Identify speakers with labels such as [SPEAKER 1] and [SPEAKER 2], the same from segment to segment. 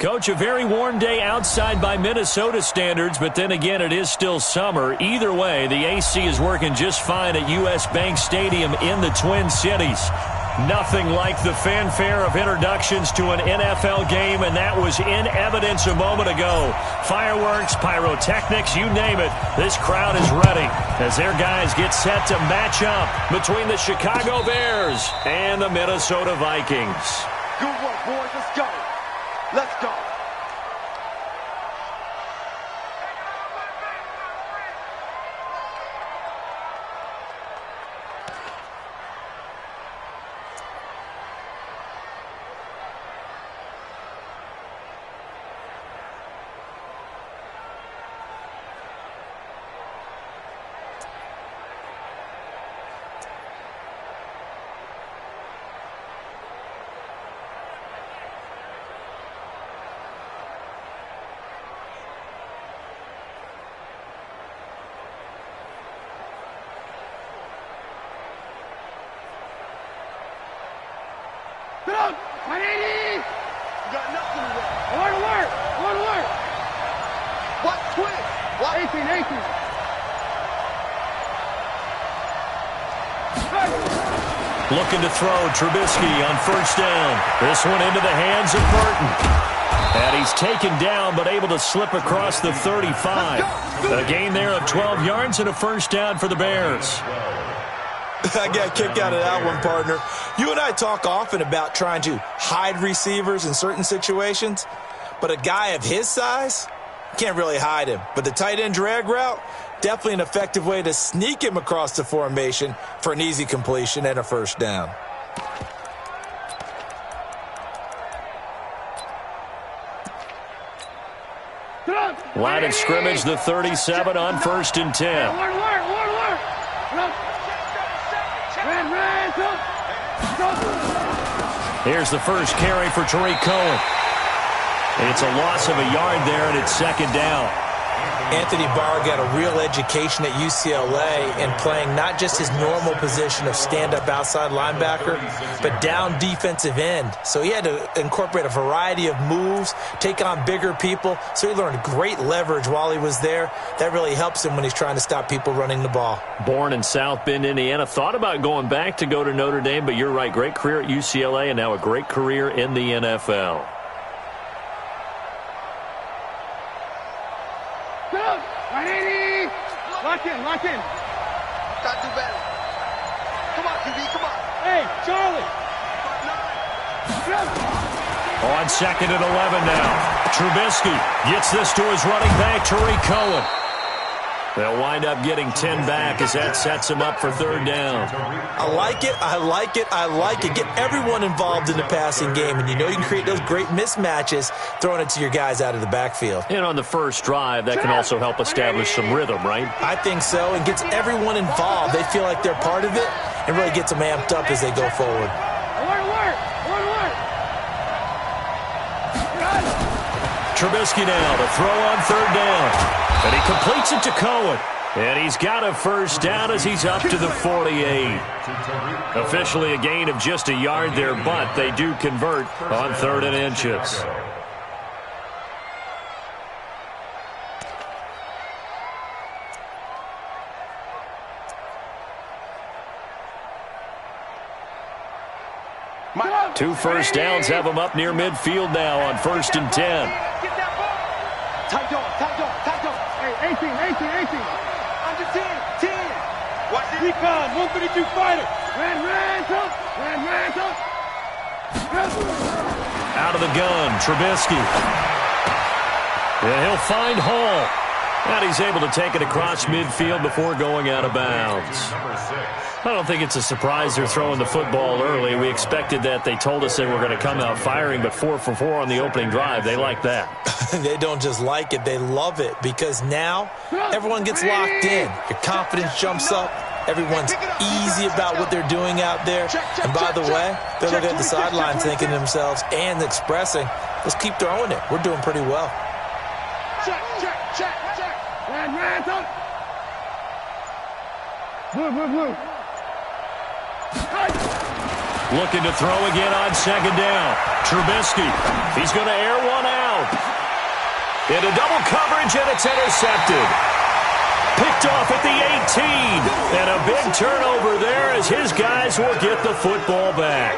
[SPEAKER 1] Coach, a very warm day outside by Minnesota standards, but then again, it is still summer. Either way, the AC is working just fine at U.S. Bank Stadium in the Twin Cities. Nothing like the fanfare of introductions to an NFL game, and that was in evidence a moment ago. Fireworks, pyrotechnics, you name it. This crowd is ready as their guys get set to match up between the Chicago Bears and the Minnesota Vikings.
[SPEAKER 2] Good work, boys. Let's go. Let's go.
[SPEAKER 3] Go! 180!
[SPEAKER 2] You got nothing to work.
[SPEAKER 3] More to work! More to work!
[SPEAKER 2] What? Twist? What?
[SPEAKER 3] 18, 18.
[SPEAKER 1] Looking to throw Trubisky on first down. This one into the hands of Burton. And he's taken down but able to slip across the 35. A gain there of 12 yards and a first down for the Bears.
[SPEAKER 4] I got a kick out of that one, partner. You and I talk often about trying to hide receivers in certain situations, but a guy of his size, can't really hide him. But the tight end drag route, definitely an effective way to sneak him across the formation for an easy completion and a first down.
[SPEAKER 1] Line of scrimmage, the 37 on first and 10.
[SPEAKER 3] More to work! More to work!
[SPEAKER 1] Here's the first carry for Tariq Cohen. It's a loss of a yard there, and it's second down.
[SPEAKER 4] Anthony Barr got a real education at UCLA in playing not just his normal position of stand-up outside linebacker, but down defensive end. So he had to incorporate a variety of moves, take on bigger people. So he learned great leverage while he was there. That really helps him when he's trying to stop people running the ball.
[SPEAKER 1] Born in South Bend, Indiana. Thought about going back to go to Notre Dame, but you're right. Great career at UCLA and now a great career in the NFL.
[SPEAKER 3] Lock in, lock in.
[SPEAKER 2] Gotta do better. Come on, QB, come on.
[SPEAKER 3] Hey, Charlie.
[SPEAKER 1] On second and 11 now. Trubisky gets this to his running back, Tariq Cohen. They'll wind up getting 10 back as that sets him up for third down.
[SPEAKER 4] I like it, I like it, I like it. Get everyone involved in the passing game, and you know you can create those great mismatches throwing it to your guys out of the backfield.
[SPEAKER 1] And on the first drive, that can also help establish some rhythm, right?
[SPEAKER 4] I think so, and gets everyone involved. They feel like they're part of it and really gets them amped up as they go forward.
[SPEAKER 3] More to work! More to work!
[SPEAKER 1] Trubisky now to throw on third down. And he completes it to Cohen. And he's got a first down as he's up to the 48. Officially a gain of just a yard there, but they do convert on third and inches. Two first downs have him up near midfield now on first and 10.
[SPEAKER 2] Tight dog, tight dog, tight dog.
[SPEAKER 3] Hey, 18, 18, 18.
[SPEAKER 2] Under 10, 10. Watch this.
[SPEAKER 3] Recon, 152 fighter. Ransom.
[SPEAKER 1] Out of the gun, Trubisky. And he'll find Hall. And he's able to take it across midfield before going out of bounds. I don't think it's a surprise they're throwing the football early. We expected that. They told us they were going to come out firing, but 4 for 4 on the opening drive. They like that.
[SPEAKER 4] They don't just like it, they love it, because now everyone gets locked in. Your confidence jumps up. Everyone's easy about what they're doing out there. And by the way, they're looking at the sideline thinking to themselves and expressing, let's keep throwing it. We're doing pretty well.
[SPEAKER 2] Check.
[SPEAKER 3] Ransom. Blue.
[SPEAKER 1] Looking to throw again on second down. Trubisky, he's going to air one out. Into double coverage, and it's intercepted. Picked off at the 18. And a big turnover there as his guys will get the football back.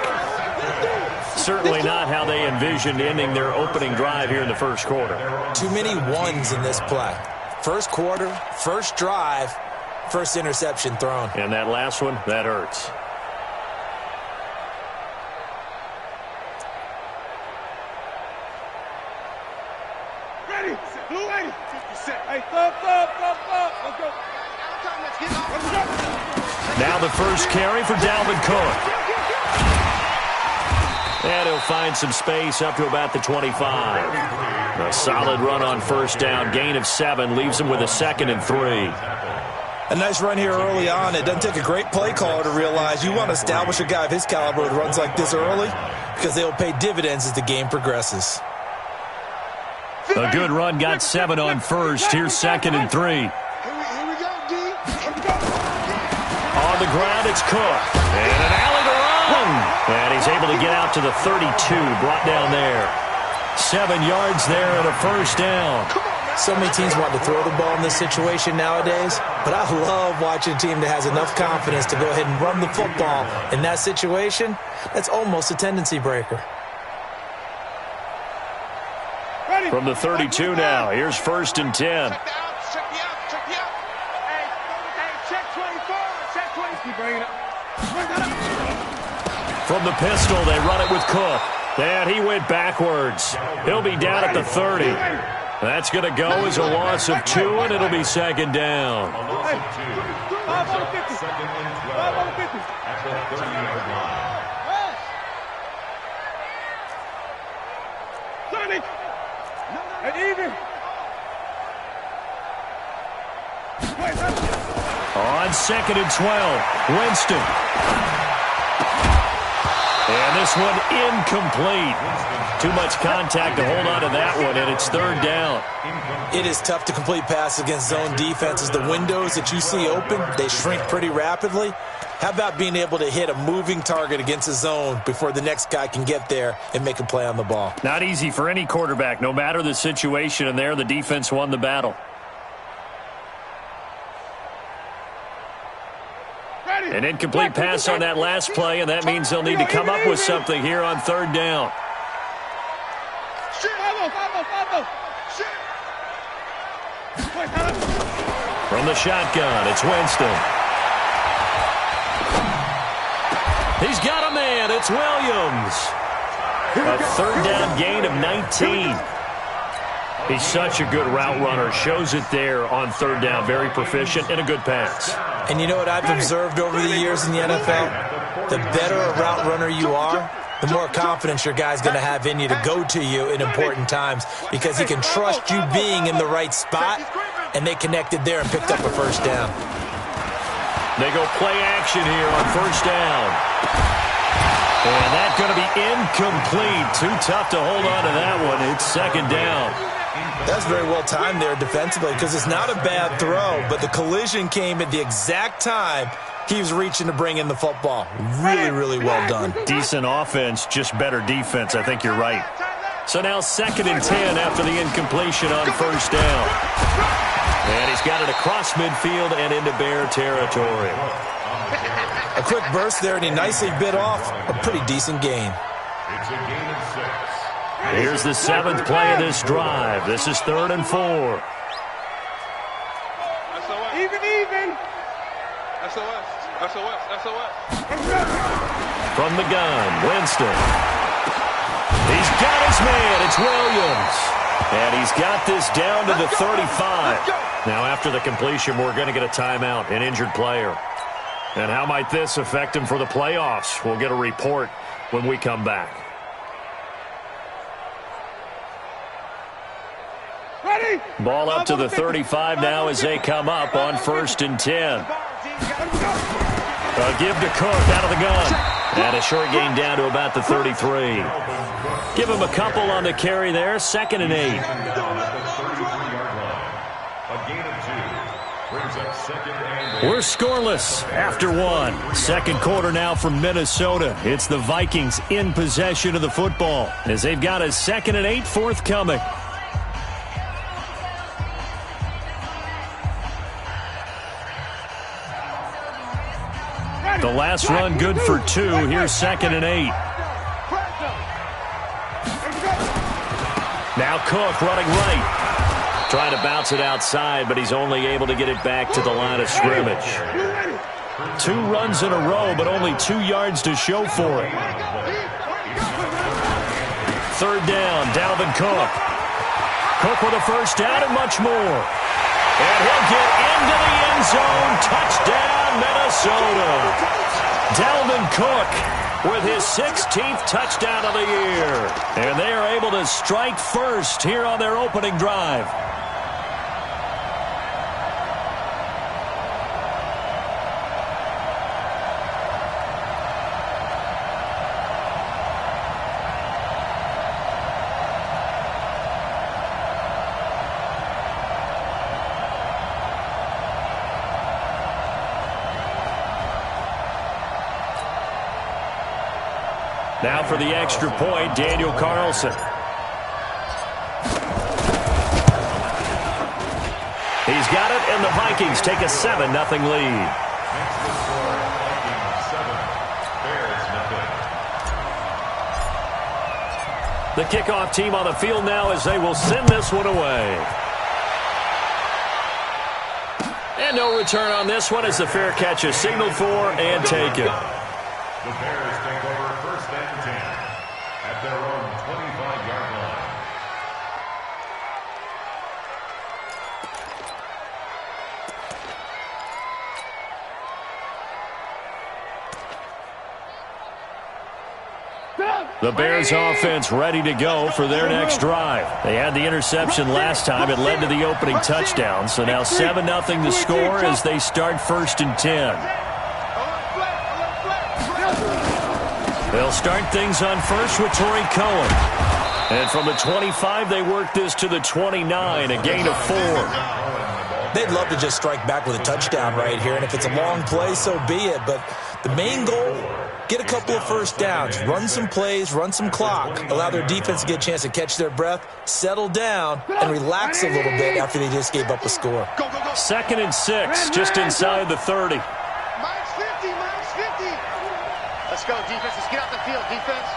[SPEAKER 1] Certainly not how they envisioned ending their opening drive here in the first quarter.
[SPEAKER 4] Too many ones in this play. First quarter, first drive, first interception thrown.
[SPEAKER 1] And that last one, that hurts.
[SPEAKER 3] Ready. Blue 80. Hey, thump. Let's go.
[SPEAKER 1] Now the first carry for Dalvin Cook. And he'll find some space up to about the 25. A solid run on first down. Gain of 7 leaves him with a 2nd and 3.
[SPEAKER 4] A nice run here early on. It doesn't take a great play caller to realize you want to establish a guy of his caliber with runs like this early because they'll pay dividends as the game progresses.
[SPEAKER 1] A good run, got 7 on first. Here's 2nd and 3.
[SPEAKER 2] Here we go, D.
[SPEAKER 1] On the ground, it's Cook. And an alley to run. And he's able to get out to the 32, brought down there. 7 yards there and a first down.
[SPEAKER 4] So many teams want to throw the ball in this situation nowadays, but I love watching a team that has enough confidence to go ahead and run the football. In that situation, that's almost a tendency breaker.
[SPEAKER 1] From the 32 now, here's 1st and 10.
[SPEAKER 2] Check the out. Hey, check 24. Check 24.
[SPEAKER 3] Keep bringing it.
[SPEAKER 1] From the pistol, they run it with Cook. And he went backwards. He'll be down at the 30. That's going to go as a loss of 2, and it'll be 2nd down.
[SPEAKER 3] Hey, 5 on the 50. 5 on the 50.
[SPEAKER 5] At the 30-yard line.
[SPEAKER 3] Sonny. Hey, even.
[SPEAKER 1] On 2nd and 12, Winston. And this one incomplete. Too much contact to hold on to that one, and it's 3rd down.
[SPEAKER 4] It is tough to complete passes against zone defenses. The windows that you see open, they shrink pretty rapidly. How about being able to hit a moving target against a zone before the next guy can get there and make a play on the ball?
[SPEAKER 1] Not easy for any quarterback, no matter the situation, and there the defense won the battle. An incomplete pass on that last play, and that means they'll need to come up with something here on 3rd down. From the shotgun, it's Winston. He's got a man. It's Williams. A 3rd down gain of 19. He's such a good route runner. Shows it there on 3rd down. Very proficient and a good pass.
[SPEAKER 4] And you know what I've observed over the years in the NFL? The better a route runner you are, the more confidence your guy's going to have in you to go to you in important times because he can trust you being in the right spot, and they connected there and picked up a 1st down.
[SPEAKER 1] They go play action here on 1st down. And that's going to be incomplete. Too tough to hold on to that one. It's 2nd down.
[SPEAKER 4] That's very well timed there defensively because it's not a bad throw, but the collision came at the exact time he was reaching to bring in the football. Really, really well done.
[SPEAKER 1] Decent offense, just better defense. I think you're right. So now 2nd and 10 after the incompletion on 1st down. And he's got it across midfield and into Bear territory.
[SPEAKER 4] A quick burst there, and he nicely bit off a pretty decent gain.
[SPEAKER 5] It's a gain of 6.
[SPEAKER 1] Here's the 7th play of this drive. This is 3rd and 4.
[SPEAKER 3] Even.
[SPEAKER 2] SOS.
[SPEAKER 1] From the gun, Winston. He's got his man. It's Williams. And he's got this down to the 35. Now after the completion, we're going to get a timeout, an injured player. And how might this affect him for the playoffs? We'll get a report when we come back.
[SPEAKER 3] Ready.
[SPEAKER 1] Ball up to the 35 now as they come up on 1st and 10. A give to Cook out of the gun. And a short gain down to about the 33. Give him a couple on the carry there. 2nd and 8.
[SPEAKER 5] A gain of 2. Brings up 2nd and 8.
[SPEAKER 1] We're scoreless after one. Second quarter now from Minnesota. It's the Vikings in possession of the football as they've got a 2nd and 8 forthcoming. The last run good for 2. Here's 2nd and 8. Now Cook running right. Trying to bounce it outside, but he's only able to get it back to the line of scrimmage. 2 runs in a row, but only 2 yards to show for it. 3rd down, Dalvin Cook. Cook with a first down and much more. And he'll get into the end zone. Touchdown, Minnesota. Dalvin Cook with his 16th touchdown of the year. And they are able to strike first here on their opening drive. Now for the extra point, Daniel Carlson. He's got it, and the Vikings take a 7-0 lead. The kickoff team on the field now as they will send this one away. And no return on this one as the fair catch is signaled for and taken.
[SPEAKER 5] The Bears take over 1st and 10 at their own 25-yard line.
[SPEAKER 1] The Bears offense ready to go for their next drive. They had the interception last time. It led to the opening touchdown. So now 7-0 the score as they start 1st and 10. They'll start things on first with Torrey Cohen. And from the 25, they work this to the 29, a gain of 4.
[SPEAKER 4] They'd love to just strike back with a touchdown right here, and if it's a long play, so be it. But the main goal, get a couple of first downs, run some plays, run some clock, allow their defense to get a chance to catch their breath, settle down, and relax a little bit after they just gave up a score.
[SPEAKER 1] 2nd and 6, just inside the 30.
[SPEAKER 2] Let's go, defense. Let's get out the field, defense.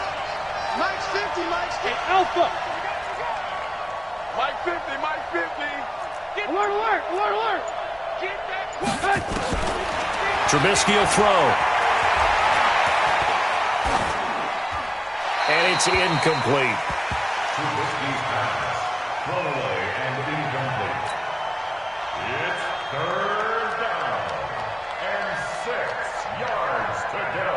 [SPEAKER 2] Mike's 50, Mike's 50. Hey, Alpha.
[SPEAKER 3] Mike 50, Mike 50.
[SPEAKER 2] Alert, alert, alert, alert. Get that.
[SPEAKER 1] Trubisky will throw. And it's incomplete.
[SPEAKER 5] Trubisky's pass. Thrown away and incomplete. It's 3rd down and 6 yards to go.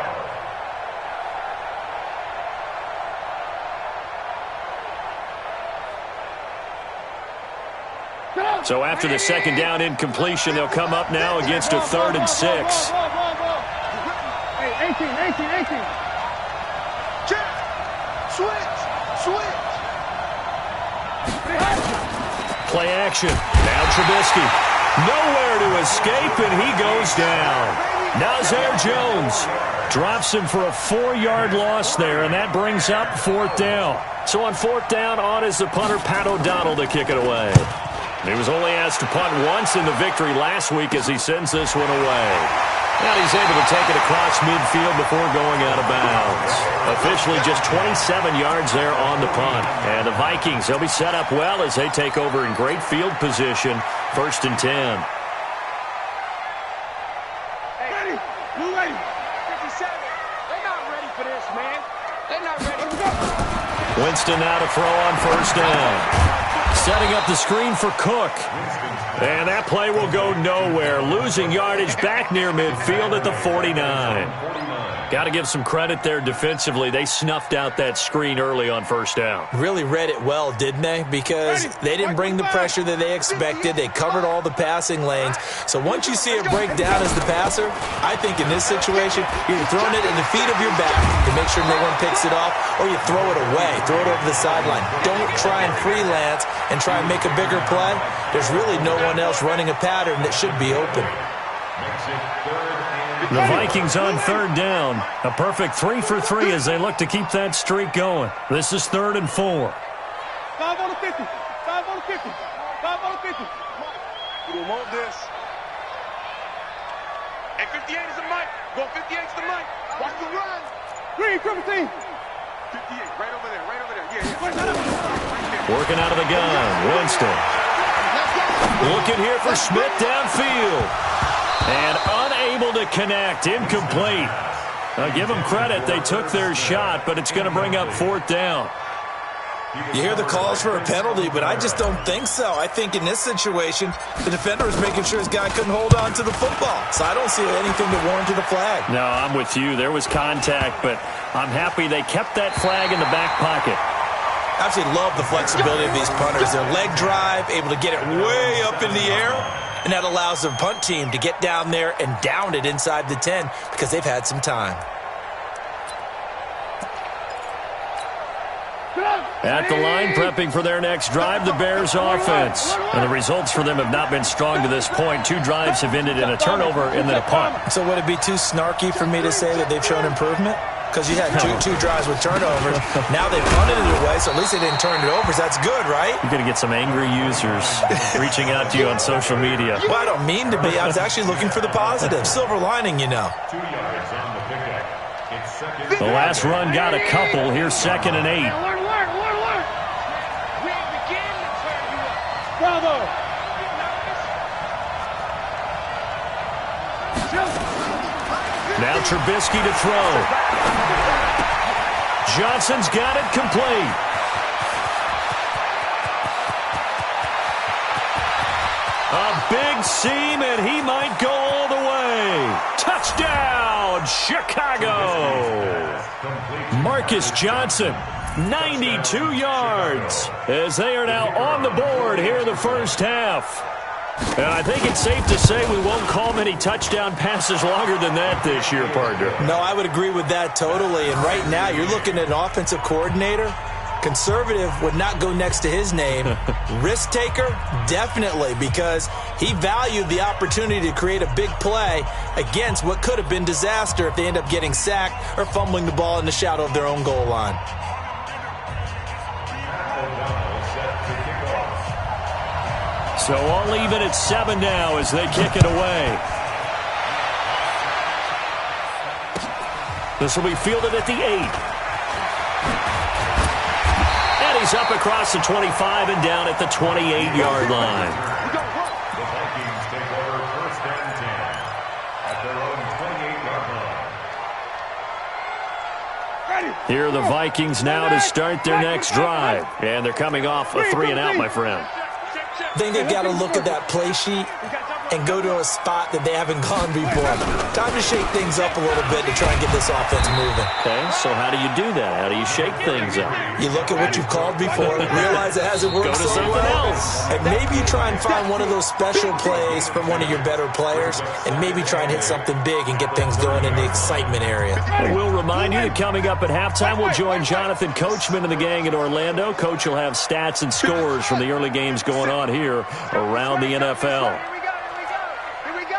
[SPEAKER 1] So after the 2nd down incompletion, they'll come up now against a 3rd and 6.
[SPEAKER 2] Hey, 18. Check. Switch.
[SPEAKER 1] Play action. Now Trubisky. Nowhere to escape, and he goes down. Nazir Jones drops him for a 4-yard loss there, and that brings up 4th down. So on 4th down, on is the punter, Pat O'Donnell, to kick it away. He was only asked to punt once in the victory last week as he sends this one away. And he's able to take it across midfield before going out of bounds. Officially just 27 yards there on the punt. And the Vikings, they'll be set up well as they take over in great field position, 1st and 10.
[SPEAKER 2] Hey, ready? You ready? 57. They're not ready for this, man. They're not ready.
[SPEAKER 1] Winston now to throw on 1st down. Setting up the screen for Cook. And that play will go nowhere. Losing yardage back near midfield at the 49. Got to give some credit there defensively. They snuffed out that screen early on 1st down.
[SPEAKER 4] Really read it well, didn't they? Because they didn't bring the pressure that they expected. They covered all the passing lanes. So once you see it break down as the passer, I think in this situation, you're throwing it in the feet of your back to make sure no one picks it off, or you throw it away, throw it over the sideline. Don't try and freelance and try and make a bigger play. There's really no one else running a pattern that should be open.
[SPEAKER 5] Makes it 3rd and
[SPEAKER 1] The Vikings on 3rd down. A perfect 3 for 3 as they look to keep that streak going. This is 3rd and 4.
[SPEAKER 3] 5 on the 50. 5 on the 50. 5 on the 50.
[SPEAKER 2] You don't want this. And 58 is the mic. Go 58 is the mic. Watch the run.
[SPEAKER 3] Green, 15.
[SPEAKER 2] 58, right over there, right over there. Yeah.
[SPEAKER 1] Working out of the gun. Winston. Looking here for Smith downfield. And unable to connect. Incomplete. Now give them credit. They took their shot, but it's going to bring up 4th down.
[SPEAKER 4] You hear the calls for a penalty, but I just don't think so. I think in this situation, the defender was making sure his guy couldn't hold on to the football. So I don't see anything that warranted a flag.
[SPEAKER 1] No, I'm with you. There was contact, but I'm happy they kept that flag in the back pocket.
[SPEAKER 4] I absolutely love the flexibility of these punters. Their leg drive, able to get it way up in the air, and that allows their punt team to get down there and down it inside the 10 because they've had some time.
[SPEAKER 1] At the line, prepping for their next drive, the Bears offense. And the results for them have not been strong to this point. 2 drives have ended in a turnover and then a punt.
[SPEAKER 4] So would it be too snarky for me to say that they've shown improvement? Because you had two drives with turnovers. Now they punted it away, so at least they didn't turn it over. So that's good, right?
[SPEAKER 1] You're going to get some angry users reaching out to you on social media.
[SPEAKER 4] Well, I don't mean to be. I was actually looking for the positive. Silver lining, you know.
[SPEAKER 5] 2 yards on the pickup. It's 2nd.
[SPEAKER 1] The last run got a couple. Here's 2nd and 8.
[SPEAKER 3] Bravo.
[SPEAKER 1] Now Trubisky to throw. Johnson's got it complete. A big seam, and he might go all the way. Touchdown, Chicago. Marcus Johnson, 92 yards, as they are now on the board here in the first half. And I think it's safe to say we won't call many touchdown passes longer than that this year, partner.
[SPEAKER 4] No, I would agree with that totally. And right now, you're looking at an offensive coordinator. Conservative would not go next to his name. Risk taker, definitely, because he valued the opportunity to create a big play against what could have been disaster if they end up getting sacked or fumbling the ball in the shadow of their own goal line.
[SPEAKER 1] So all even at 7 now as they kick it away. This will be fielded at the 8. And he's up across the 25 and down at the 28-yard line.
[SPEAKER 5] The Vikings take over 1st and 10 at their own 28-yard line.
[SPEAKER 1] Here are the Vikings now to start their next drive. And they're coming off a 3-and-out, my friend.
[SPEAKER 4] I think they've got to look at that play sheet and go to a spot that they haven't gone before. Time to shake things up a little bit to try and get this offense moving.
[SPEAKER 1] Okay, so how do you do that? How do you shake things up?
[SPEAKER 4] You look at what you've called before, realize it hasn't worked
[SPEAKER 1] Go to
[SPEAKER 4] so
[SPEAKER 1] something
[SPEAKER 4] well,
[SPEAKER 1] else.
[SPEAKER 4] and maybe you try and find one of those special plays from one of your better players, and maybe try and hit something big and get things going in the excitement area.
[SPEAKER 1] And we'll remind you that coming up at halftime, we'll join Jonathan Coachman and the gang in Orlando. Coach will have stats and scores from the early games going on here around the NFL.
[SPEAKER 2] Here we go.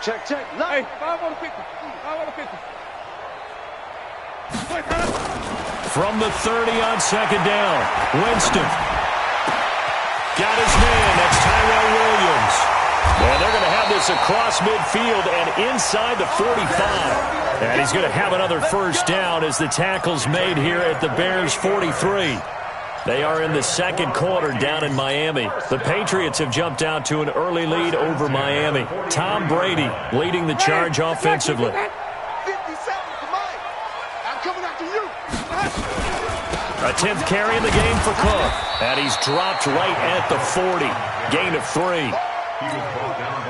[SPEAKER 2] Check.
[SPEAKER 3] Hey, 5 on the 50. 5 on the 50.
[SPEAKER 1] From the 30 on 2nd down, Winston. Got his man. That's Tyrell Williams. And they're going to have this across midfield and inside the 45. And he's going to have another first down as the tackle's made here at the Bears' 43. They are in the 2nd quarter down in Miami. The Patriots have jumped out to an early lead over Miami. Tom Brady leading the charge offensively.
[SPEAKER 2] 57 to Mike. I'm coming after you.
[SPEAKER 1] A 10th carry in the game for Cook. And he's dropped right at the 40. Gain of 3.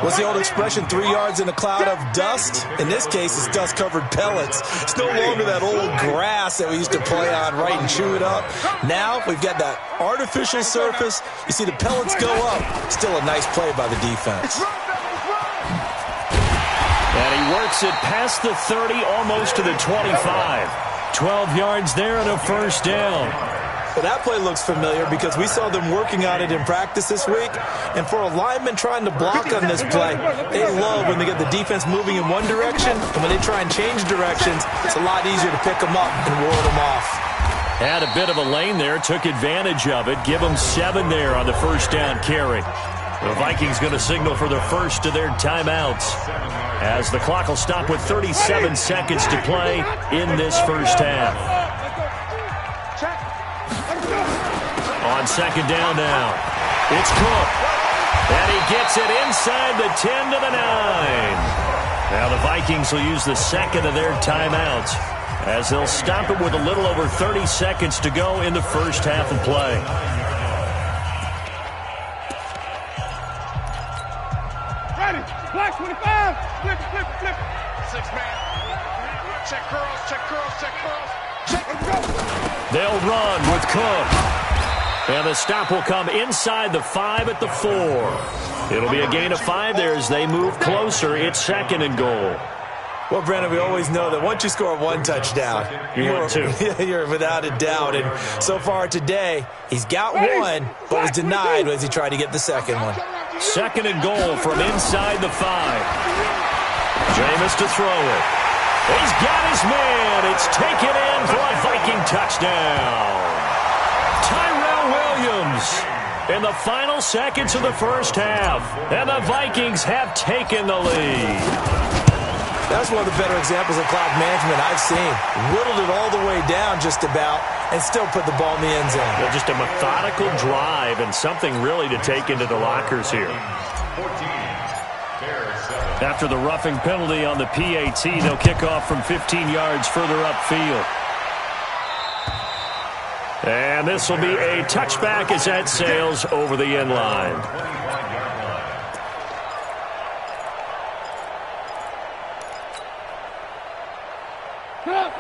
[SPEAKER 4] What's the old expression, 3 yards in a cloud of dust? In this case, it's dust-covered pellets. It's no longer that old grass that we used to play on, right, and chew it up. Now we've got that artificial surface. You see the pellets go up. Still a nice play by the defense.
[SPEAKER 1] And he works it past the 30, almost to the 25. 12 yards there and a first down.
[SPEAKER 4] Well, that play looks familiar because we saw them working on it in practice this week. And for a lineman trying to block on this play, they love when they get the defense moving in one direction, and when they try and change directions, it's a lot easier to pick them up and ward them off.
[SPEAKER 1] Had a bit of a lane there, took advantage of it. Give them 7 there on the first down carry. The Vikings going to signal for the first of their timeouts as the clock will stop with 37 seconds to play in this first half. On second down now, it's Cook. And he gets it inside the 10 to the 9. Now the Vikings will use the second of their timeouts as they'll stop it with a little over 30 seconds to go in the first half of play.
[SPEAKER 2] Ready, black 25, flip, flip, flip. 6-man, check curls, check curls, check curls, check and go.
[SPEAKER 1] They'll run with Cook. And the stop will come inside the 5 at the 4. It'll be a gain of 5 there as they move closer. It's second and goal.
[SPEAKER 4] Well, Brandon, we always know that once you score 1 touchdown, you're without a doubt. And so far today, he's got 1, but was denied as he tried to get the second one.
[SPEAKER 1] Second and goal from inside the 5. Jameis to throw it. He's got his man. It's taken in for a Viking touchdown. Tyrell Williams in the final seconds of the first half. And the Vikings have taken the lead.
[SPEAKER 4] That's one of the better examples of clock management I've seen. Whittled it all the way down just about and still put the ball in the end zone.
[SPEAKER 1] Well, just a methodical drive and something really to take into the lockers here. After the roughing penalty on the PAT, they'll kick off from 15 yards further upfield. And this will be a touchback as that sails over the end line.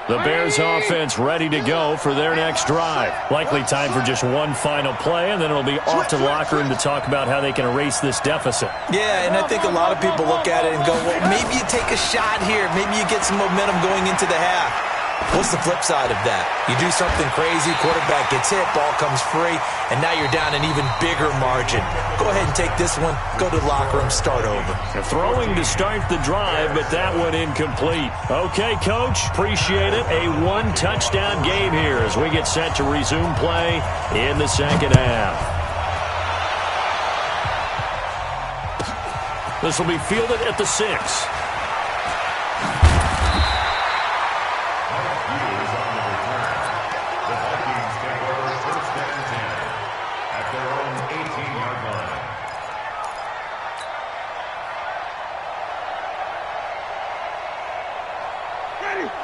[SPEAKER 1] The Bears offense ready to go for their next drive. Likely time for just one final play, and then it'll be off to the locker room to talk about how they can erase this deficit.
[SPEAKER 4] Yeah, and I think a lot of people look at it and go, well, maybe you take a shot here. Maybe you get some momentum going into the half. What's the flip side of that? You do something crazy, quarterback gets hit, ball comes free, and now you're down an even bigger margin. Go ahead and take this one, go to the locker room, start over.
[SPEAKER 1] Throwing to start the drive, but that one incomplete. Okay, Coach, appreciate it. A 1-touchdown game here as we get set to resume play in the second half. This will be fielded at the 6.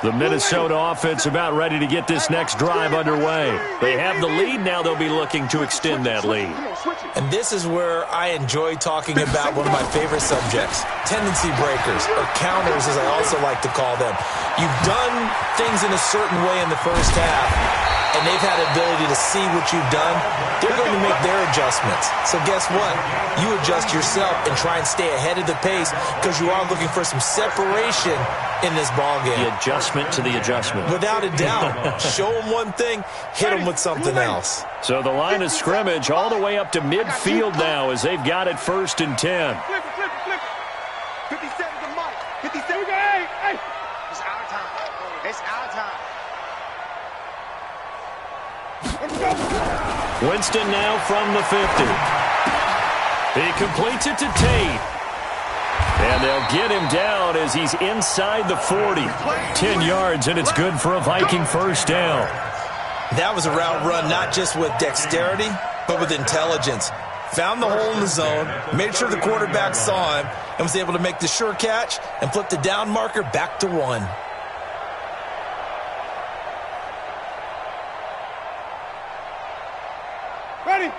[SPEAKER 1] The Minnesota offense about ready to get this next drive underway. They have the lead. Now they'll be looking to extend that lead.
[SPEAKER 4] And this is where I enjoy talking about one of my favorite subjects, tendency breakers, or counters as I also like to call them. You've done things in a certain way in the first half, and they've had the ability to see what you've done. They're going to make their adjustments. So guess what? You adjust yourself and try and stay ahead of the pace because you are looking for some separation in this ballgame.
[SPEAKER 1] The adjustment to the adjustment.
[SPEAKER 4] Without a doubt. Show them one thing, hit them with something else.
[SPEAKER 1] So the line of scrimmage all the way up to midfield now as they've got it 1st and 10.
[SPEAKER 2] Flip, flip, flip. 57 to Mike. 57. Hey. It's our time. It's our time.
[SPEAKER 1] Winston now from the 50. He completes it to Tate. And they'll get him down as he's inside the 40. 10 yards, and it's good for a Viking first down.
[SPEAKER 4] That was a route run not just with dexterity, but with intelligence. Found the hole in the zone, made sure the quarterback saw him, and was able to make the sure catch and flip the down marker back to 1.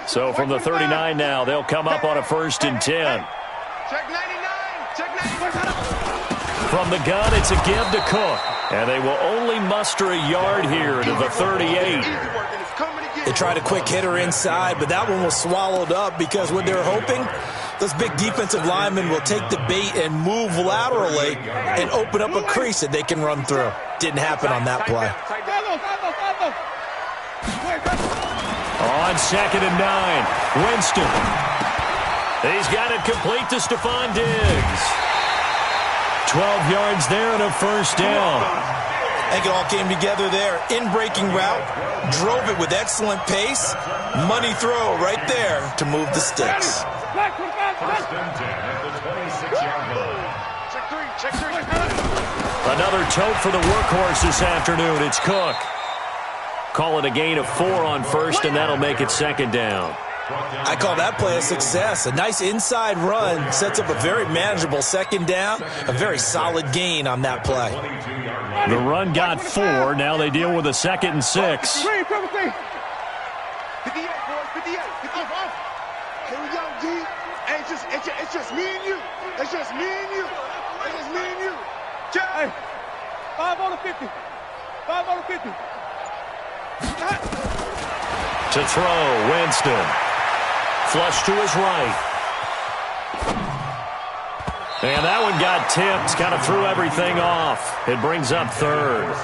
[SPEAKER 1] So from the 39 now, they'll come up on a 1st and 10.
[SPEAKER 2] Check 99. Check 99.
[SPEAKER 1] From the gun, it's a give to Cook. And they will only muster a yard here to the 38.
[SPEAKER 4] They tried a quick hitter inside, but that one was swallowed up because what they're hoping, those big defensive linemen will take the bait and move laterally and open up a crease that they can run through. Didn't happen on that play.
[SPEAKER 1] on 2nd and 9. Winston. He's got it complete to Stephon Diggs. 12 yards there and a first down.
[SPEAKER 4] I think it all came together there. In-breaking route, drove it with excellent pace. Money throw right there to move the sticks.
[SPEAKER 5] First and 10 at the 26-yard line.
[SPEAKER 2] Check three.
[SPEAKER 1] Another tote for the workhorse this afternoon. It's Cook. Call it a gain of 4 on first, and that'll make it 2nd down.
[SPEAKER 4] I call that play a success. A nice inside run sets up a very manageable 2nd down. A very solid gain on that play.
[SPEAKER 1] The run got 4. Now they deal with a 2nd and 6.
[SPEAKER 2] 58, boys, 58. Here we go, G. It's just me and you. It's just me and you. It's just me and you. Hey, 5 on the 50. 5 on the 50.
[SPEAKER 1] To throw, Winston. Flush to his right. And that one got tipped. Kind of threw everything off. It brings up 3rd.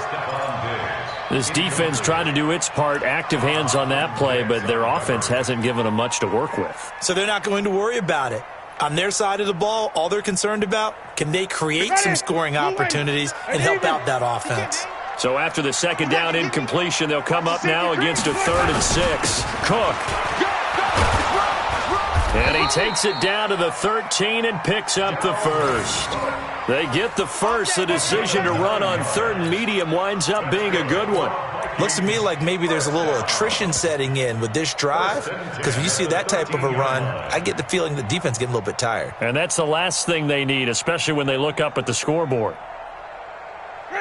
[SPEAKER 1] This defense trying to do its part. Active hands on that play, but their offense hasn't given them much to work with.
[SPEAKER 4] So they're not going to worry about it. On their side of the ball, all they're concerned about, can they create some scoring opportunities and help out that offense?
[SPEAKER 1] So after the 2nd down incompletion, they'll come up now against a 3rd and 6. Cook. And he takes it down to the 13 and picks up the first. They get the first. The decision to run on 3rd and medium winds up being a good one.
[SPEAKER 4] Looks to me like maybe there's a little attrition setting in with this drive, because when you see that type of a run, I get the feeling the defense getting a little bit tired.
[SPEAKER 1] And that's the last thing they need, especially when they look up at the scoreboard.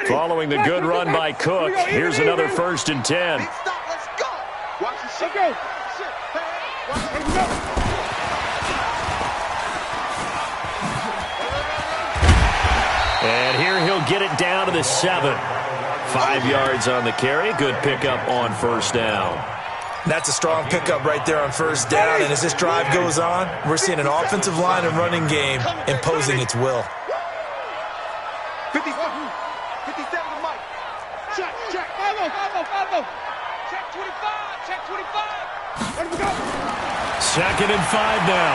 [SPEAKER 1] Following the good run by Cook, here's another 1st and 10.
[SPEAKER 2] Let's go. Watch the shit. Go.
[SPEAKER 1] And here he'll get it down to the 7. 5 yards on the carry. Good pickup on 1st down.
[SPEAKER 4] That's a strong pickup right there on 1st down. And as this drive goes on, we're seeing an offensive line and running game imposing its will.
[SPEAKER 2] 57 to Mike. Check. 5-0. Check 25. Where do we go?
[SPEAKER 1] 2nd and 5 now.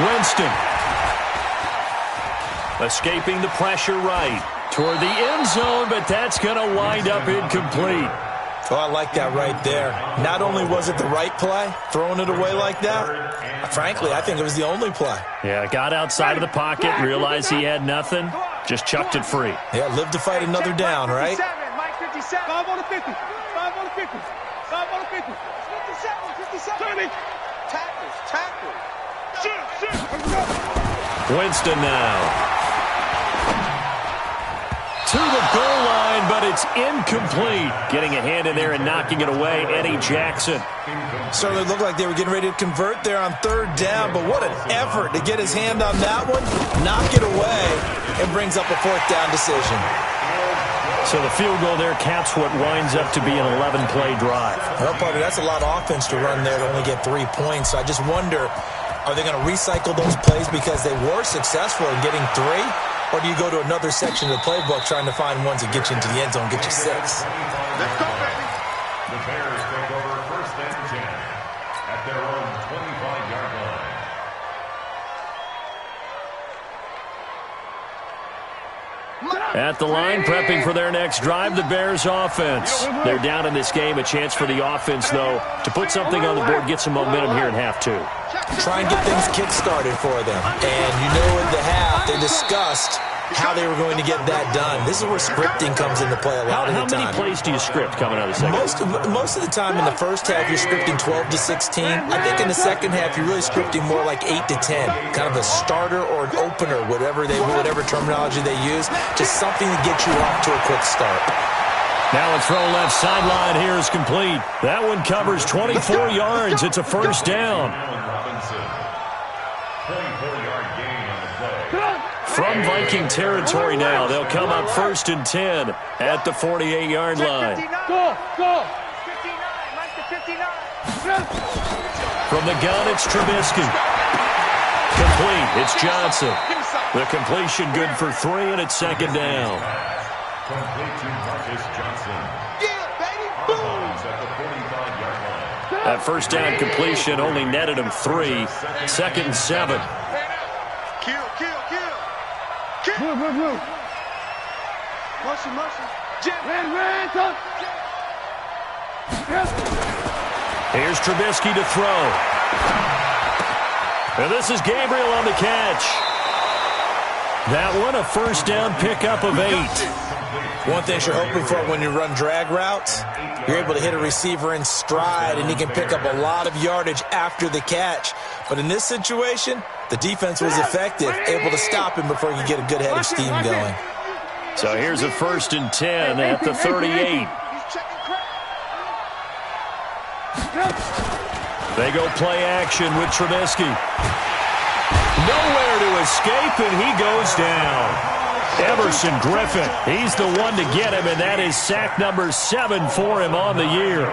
[SPEAKER 1] Winston. Escaping the pressure right toward the end zone, but that's going to wind up incomplete.
[SPEAKER 4] Oh, I like that right there. Not only was it the right play, throwing it away like that, frankly, I think it was the only play.
[SPEAKER 1] Yeah, got outside of the pocket, realized he had nothing, just chucked it free.
[SPEAKER 4] Yeah, live to fight another down, right?
[SPEAKER 2] Mike 57. 5 on the 50. 5 on the 50. 5 on the 50. 57. Tackles. Shoot.
[SPEAKER 1] Winston now. To the goal line, but it's incomplete. Getting a hand in there and knocking it away, Eddie Jackson.
[SPEAKER 4] Certainly looked like they were getting ready to convert there on 3rd down, but what an effort to get his hand on that one, knock it away, and brings up a 4th down decision.
[SPEAKER 1] So the field goal there caps what winds up to be an 11-play drive.
[SPEAKER 4] Well, partner, that's a lot of offense to run there to only get 3 points. So I just wonder, are they going to recycle those plays because they were successful in getting 3? Or do you go to another section of the playbook trying to find ones that get you into the end zone, get you 6?
[SPEAKER 2] Let's go, baby.
[SPEAKER 5] The Bears take over 1st and 10 at their own 25-yard line.
[SPEAKER 1] At the line, prepping for their next drive, the Bears offense. They're down in this game. A chance for the offense, though, to put something on the board, get some momentum here in half 2.
[SPEAKER 4] Try and get things kick-started for them. And you know in the half, they discussed how they were going to get that done. This is where scripting comes into play a lot of the time.
[SPEAKER 1] How many plays do you script coming out of the second?
[SPEAKER 4] Most of the time in the first half, you're scripting 12 to 16. I think in the second half, you're really scripting more like 8 to 10. Kind of a starter or an opener, whatever terminology they use. Just something to get you off to a quick start.
[SPEAKER 1] Now a throw left sideline here is complete. That one covers 24 yards. It's a 1st down.
[SPEAKER 5] 24-yard gain on the play.
[SPEAKER 1] From Viking territory now, they'll come up 1st and 10 at the 48-yard line.
[SPEAKER 2] Go. 59. Mike to 59.
[SPEAKER 1] From the gun, it's Trubisky. Complete. It's Johnson. The completion good for 3, and it's 2nd down.
[SPEAKER 5] Complete to Marcus Johnson.
[SPEAKER 2] Yeah, baby. Boom.
[SPEAKER 5] At the 45-yard line.
[SPEAKER 1] That first down completion only netted him 3. 2nd and 7.
[SPEAKER 2] Kill. Move. Motion. Ran.
[SPEAKER 1] Here's Trubisky to throw. And this is Gabriel on the catch. That one, a first down pickup of 8.
[SPEAKER 4] One thing you're hoping for when you run drag routes, you're able to hit a receiver in stride, and he can pick up a lot of yardage after the catch. But in this situation, the defense was effective, able to stop him before he could get a good head of steam going.
[SPEAKER 1] So here's a 1st and 10 at the 38. They go play action with Trubisky. Nowhere to escape, and he goes down. Everson Griffin, he's the one to get him, and that is sack number 7 for him on the year.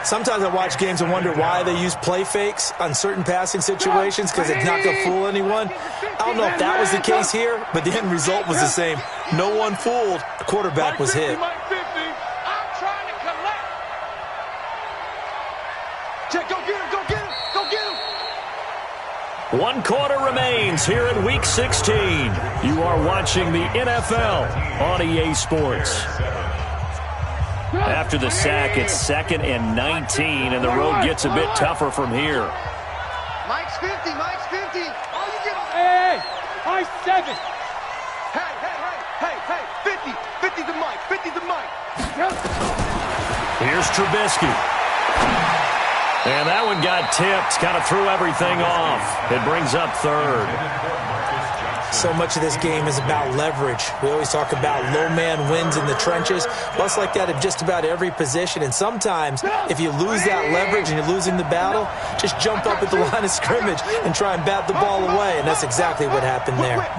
[SPEAKER 4] Sometimes I watch games and wonder why they use play fakes on certain passing situations because it's not going to fool anyone. I don't know if that was the case here, but the end result was the same. No one fooled. The quarterback was hit.
[SPEAKER 1] One quarter remains here in Week 16. You are watching the NFL on EA Sports. After the sack, it's 2nd and 19, and the road gets a bit tougher from here.
[SPEAKER 2] Mike's 50. All you get.
[SPEAKER 3] Hey, Mike's 7.
[SPEAKER 2] Hey, 50 to Mike.
[SPEAKER 1] Here's Trubisky. And that one got tipped, kind of threw everything off. It brings up 3rd.
[SPEAKER 4] So much of this game is about leverage. We always talk about low man wins in the trenches. Well, it's like that in just about every position. And sometimes, if you lose that leverage and you're losing the battle, just jump up at the line of scrimmage and try and bat the ball away. And that's exactly what happened there.
[SPEAKER 2] Watch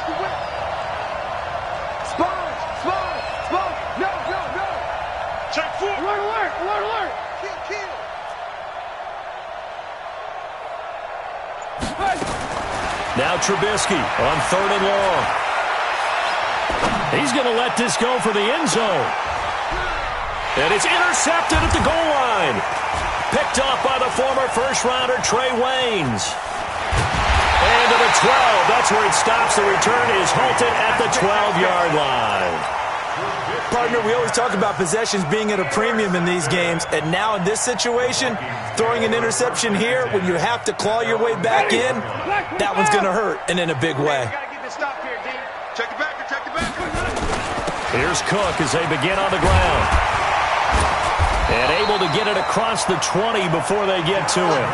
[SPEAKER 2] the whip. Spawn. No. Check 4. Alert. Kill.
[SPEAKER 1] Now Trubisky on 3rd and long. He's going to let this go for the end zone. And it's intercepted at the goal line. Picked off by the former first-rounder Trey Waynes. And to the 12. That's where it stops. The return is halted at the 12-yard line.
[SPEAKER 4] Partner, we always talk about possessions being at a premium in these games, and now in this situation, throwing an interception here when you have to claw your way back in, that one's going to hurt, and in a big way.
[SPEAKER 2] Check it back.
[SPEAKER 1] Here's Cook as they begin on the ground. And able to get it across the 20 before they get to him.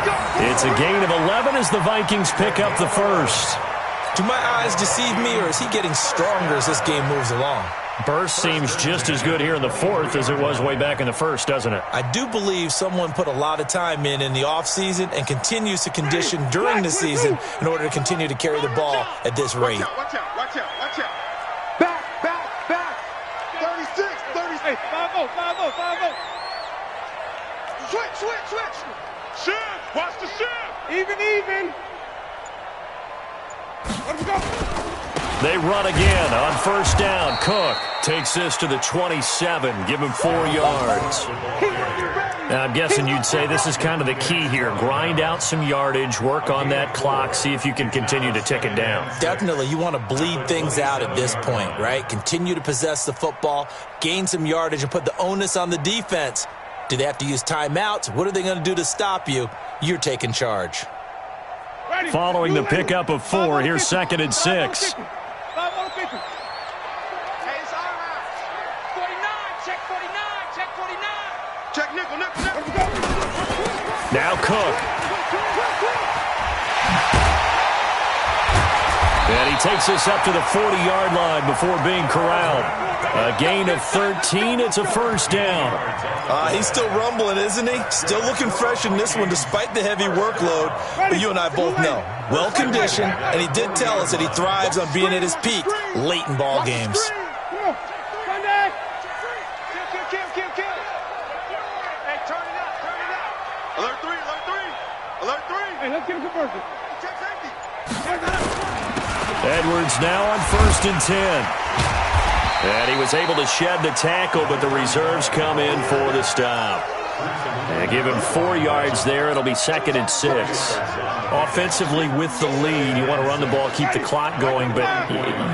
[SPEAKER 1] It's a gain of 11 as the Vikings pick up the first.
[SPEAKER 4] Do my eyes deceive me, or is he getting stronger as this game moves along?
[SPEAKER 1] Burst seems just as good here in the 4th as it was way back in the 1st, doesn't it?
[SPEAKER 4] I do believe someone put a lot of time in the offseason and continues to condition during the season in order to continue to carry the ball at this rate.
[SPEAKER 2] Watch out. Back. 36.
[SPEAKER 3] Hey, 5-0.
[SPEAKER 2] Switch. Shift. Watch the shift.
[SPEAKER 3] Even. Let's go.
[SPEAKER 1] They run again on 1st down. Cook takes this to the 27. Give him 4 yards. Now, I'm guessing you'd say this is kind of the key here. Grind out some yardage, work on that clock, see if you can continue to tick it down.
[SPEAKER 4] Definitely. You want to bleed things out at this point, right? Continue to possess the football, gain some yardage, and put the onus on the defense. Do they have to use timeouts? What are they going to do to stop you? You're taking charge.
[SPEAKER 1] Following the pickup of 4, here's 2nd and 6.
[SPEAKER 3] 5 on 50.
[SPEAKER 2] Hey, it's all right. 49. Check 49. Check nickel.
[SPEAKER 1] Now Cook. And he takes this up to the 40-yard line before being corralled. A gain of 13. It's a first down.
[SPEAKER 4] He's still rumbling, isn't he? Still looking fresh in this one despite the heavy workload. But you and I both know, well-conditioned, and he did tell us that he thrives on being at his peak late in ball games.
[SPEAKER 2] Kill. Hey, turn it up. Alert 3.
[SPEAKER 3] Hey, let's get a conversion.
[SPEAKER 2] Check safety.
[SPEAKER 1] Edwards now on 1st and 10. And he was able to shed the tackle, but the reserves come in for the stop. And give him 4 yards there. It'll be 2nd and 6. Offensively with the lead, you want to run the ball, keep the clock going, but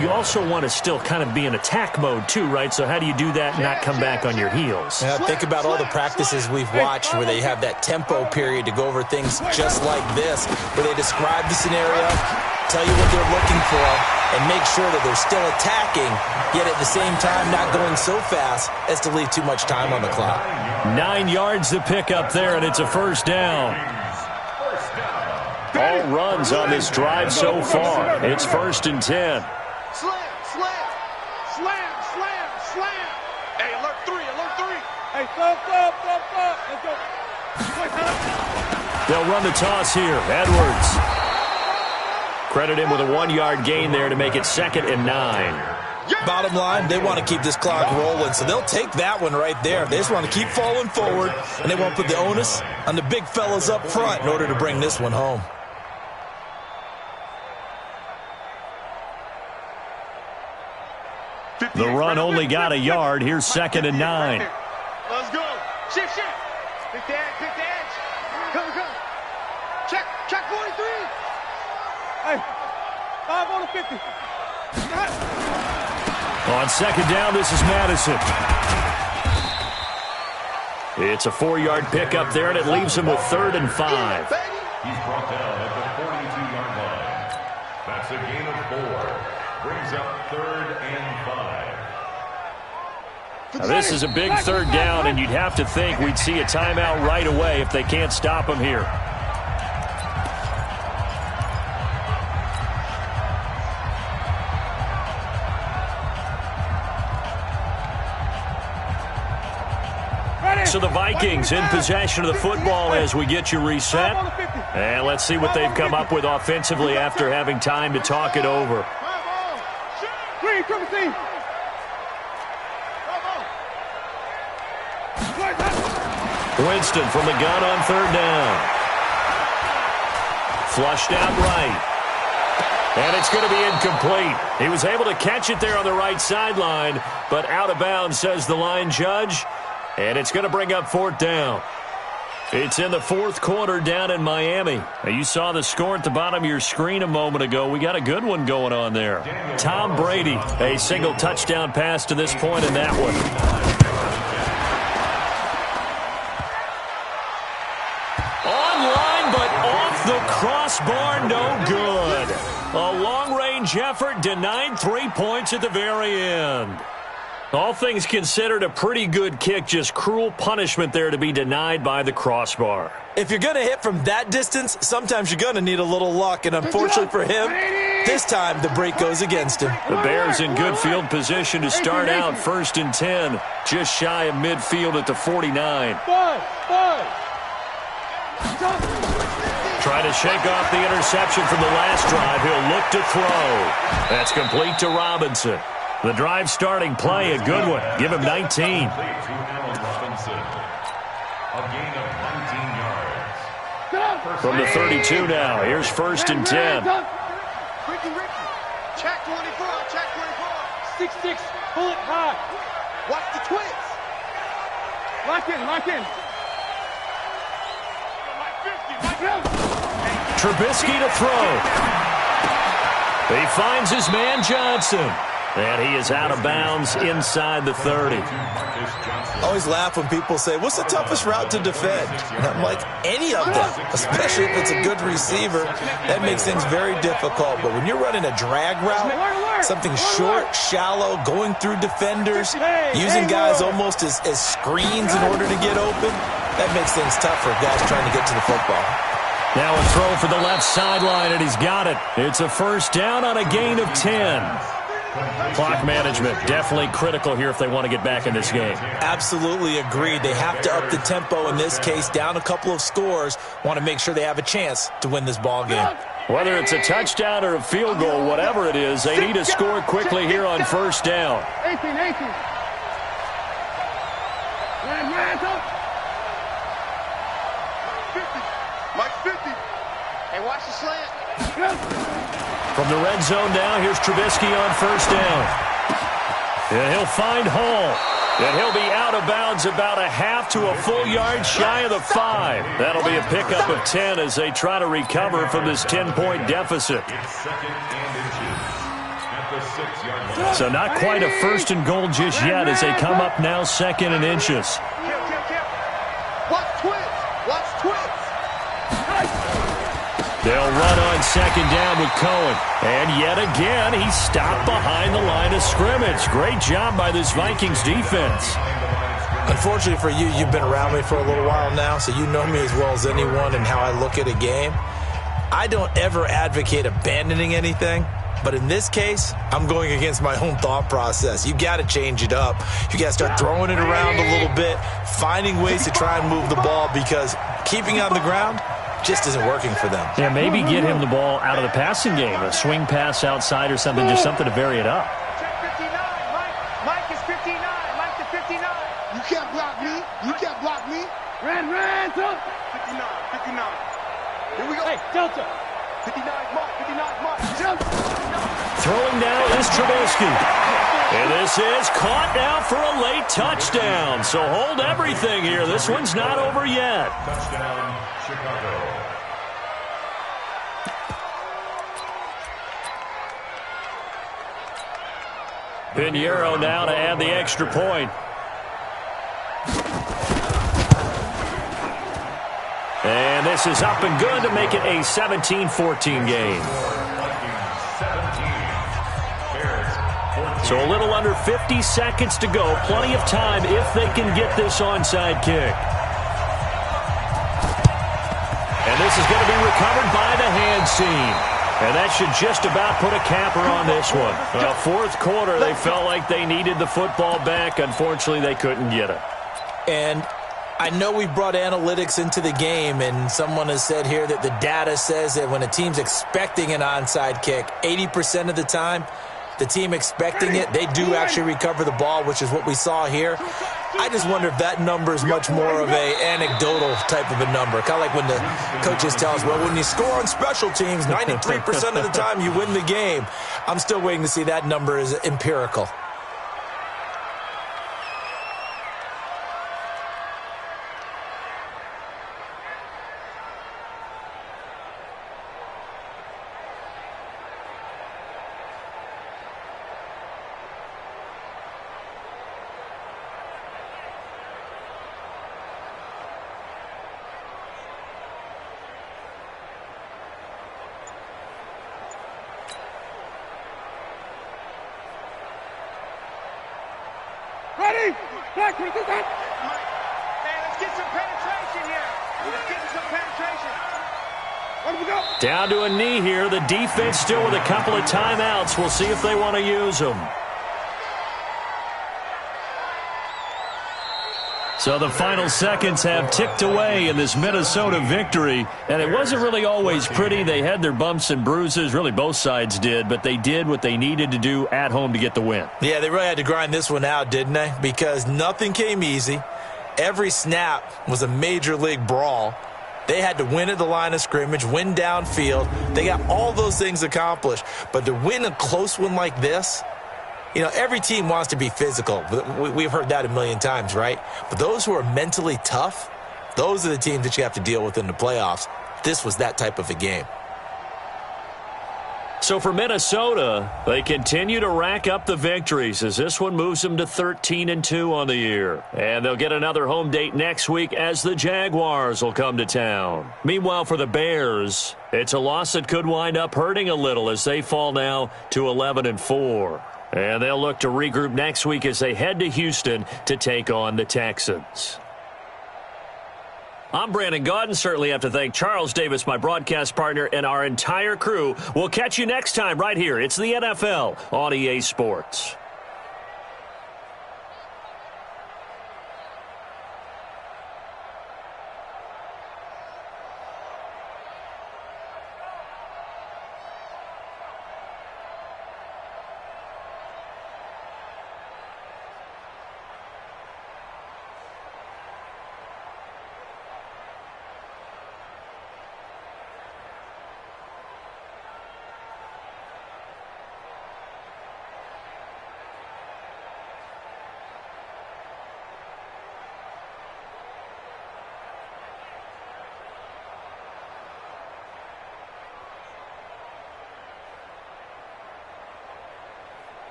[SPEAKER 1] you also want to still kind of be in attack mode too, right? So how do you do that and not come back on your heels?
[SPEAKER 4] Yeah, think about all the practices we've watched where they have that tempo period to go over things just like this, where they describe the scenario, tell you what they're looking for, and make sure that they're still attacking, yet at the same time not going so fast as to leave too much time on the clock.
[SPEAKER 1] 9 yards to pick up there, and it's a 1st down. All runs on this drive so far. It's 1st and 10.
[SPEAKER 2] Slam, slam, slam, slam, slam. Hey, alert 3, alert 3. Hey, stop. Let's go.
[SPEAKER 1] They'll run the toss here. Edwards. Credit him with a 1-yard gain there to make it 2nd and 9.
[SPEAKER 4] Bottom line, they want to keep this clock rolling, so they'll take that one right there. They just want to keep falling forward, and they won't put the onus on the big fellas up front in order to bring this one home.
[SPEAKER 1] The run only got a yard. Here's 2nd and 9.
[SPEAKER 2] Let's go. Shift. Pick the edge. Come. Check 43. Hey, 5 on the 50.
[SPEAKER 1] On 2nd down, this is Madison. It's a 4-yard pickup there, and it leaves him with 3rd and 5.
[SPEAKER 5] He's brought down at the 42-yard line. That's a gain of 4. Brings up 3rd and 5.
[SPEAKER 1] Now, this is a big 3rd down, and you'd have to think we'd see a timeout right away if they can't stop him here. So the Vikings in possession of the football as we get you reset. And let's see what they've come up with offensively after having time to talk it over. Winston from the gun on 3rd down. Flushed out right. And it's going to be incomplete. He was able to catch it there on the right sideline, but out of bounds, says the line judge. And it's going to bring up 4th down. It's in the 4th quarter down in Miami. Now, you saw the score at the bottom of your screen a moment ago. We got a good one going on there. Tom Brady, a single touchdown pass to this point in that one. Online, but off the crossbar, no good. A long-range effort denied 3 points at the very end. All things considered, a pretty good kick, just cruel punishment there to be denied by the crossbar.
[SPEAKER 4] If you're going to hit from that distance, sometimes you're going to need a little luck, and unfortunately for him, this time the break goes against him.
[SPEAKER 1] The Bears in good field position to start out 1st and 10, just shy of midfield at the 49. Try to shake off the interception from the last drive. He'll look to throw. That's complete to Robinson. The drive starting play, a good one. Give him 19. From the 32 now, here's 1st and 10.
[SPEAKER 2] Ricky. Check 24. 6-6. Pull it high. Watch the twins. Lock in.
[SPEAKER 1] Trubisky to throw. He finds his man Johnson. And he is out of bounds inside the 30.
[SPEAKER 4] I always laugh when people say, what's the toughest route to defend? And I'm like, any of them, especially if it's a good receiver. That makes things very difficult. But when you're running a drag route, something short, shallow, going through defenders, using guys almost as screens in order to get open, that makes things tough for guys trying to get to the football.
[SPEAKER 1] Now a throw for the left sideline, and he's got it. It's a 1st down on a gain of 10. Clock management, definitely critical here if they want to get back in this game.
[SPEAKER 4] Absolutely agreed. They have to up the tempo in this case, down a couple of scores. Want to make sure they have a chance to win this ball game.
[SPEAKER 1] Whether it's a touchdown or a field goal, whatever it is, they need to score quickly here on 1st down.
[SPEAKER 2] 18. Mike 50. Hey, watch the slant.
[SPEAKER 1] From the red zone now, here's Trubisky on 1st down. And he'll find Hall. And he'll be out of bounds about a half to a full yard shy of the 5. That'll be a pickup of 10 as they try to recover from this 10-point deficit.
[SPEAKER 5] It's second and inches at the 6-yard line.
[SPEAKER 1] So not quite a first and goal just yet as they come up now second and inches.
[SPEAKER 2] Watch twins. Watch twins.
[SPEAKER 1] They'll run on second down with Cohen. And yet again, he stopped behind the line of scrimmage. Great job by this Vikings defense.
[SPEAKER 4] Unfortunately for you, you've been around me for a little while now, so you know me as well as anyone and how I look at a game. I don't ever advocate abandoning anything, but in this case, I'm going against my own thought process. You got to change it up. You got to start throwing it around a little bit, finding ways to try and move the ball, because keeping it on the ground just isn't working for them.
[SPEAKER 1] Yeah, maybe get him the ball out of the passing game, a swing pass outside or something, just something to vary it up.
[SPEAKER 2] Check 59. Mike is 59. Mike to 59. You can't block me. You can't block me. Ran, up. 59. Here we go. Hey, Delta. 59 Mark. 59 Mark. Jump.
[SPEAKER 1] Throwing now is Trubisky. And this is caught now for a late touchdown. So hold everything here. This one's not over yet.
[SPEAKER 5] Touchdown, Chicago.
[SPEAKER 1] Pinheiro now to add the extra point. And this is up and good to make it a 17-14 game. So a little under 50 seconds to go. Plenty of time if they can get this onside kick. And this is going to be recovered by the hand seam. And that should just about put a capper on this one. Fourth quarter, they felt like they needed the football back. Unfortunately, they couldn't get it.
[SPEAKER 4] And I know we brought analytics into the game, and someone has said here that the data says that when a team's expecting an onside kick, 80% of the time, the team expecting it, they do actually recover the ball, which is what we saw here. I just wonder if that number is much more of a anecdotal type of a number. Kind of like when the coaches tell us, well, when you score on special teams, 93% of the time you win the game. I'm still waiting to see that number is empirical.
[SPEAKER 2] Ready? Black, let's get some penetration here. Let's get some penetration. Where do we go?
[SPEAKER 1] Down to a knee here. The defense still with a couple of timeouts. We'll see if they want to use them. So the final seconds have ticked away in this Minnesota victory. And it wasn't really always pretty. They had their bumps and bruises. Really, both sides did. But they did what they needed to do at home to get the win.
[SPEAKER 4] Yeah, they really had to grind this one out, didn't they? Because nothing came easy. Every snap was a major league brawl. They had to win at the line of scrimmage, win downfield. They got all those things accomplished. But to win a close one like this, you know, every team wants to be physical. We've heard that a million times, right? But those who are mentally tough, those are the teams that you have to deal with in the playoffs. This was that type of a game.
[SPEAKER 1] So for Minnesota, they continue to rack up the victories as this one moves them to 13-2 on the year. And they'll get another home date next week as the Jaguars will come to town. Meanwhile, for the Bears, it's a loss that could wind up hurting a little as they fall now to 11-4. And they'll look to regroup next week as they head to Houston to take on the Texans. I'm Brandon Gaudin. Certainly have to thank Charles Davis, my broadcast partner, and our entire crew. We'll catch you next time right here. It's the NFL on EA Sports.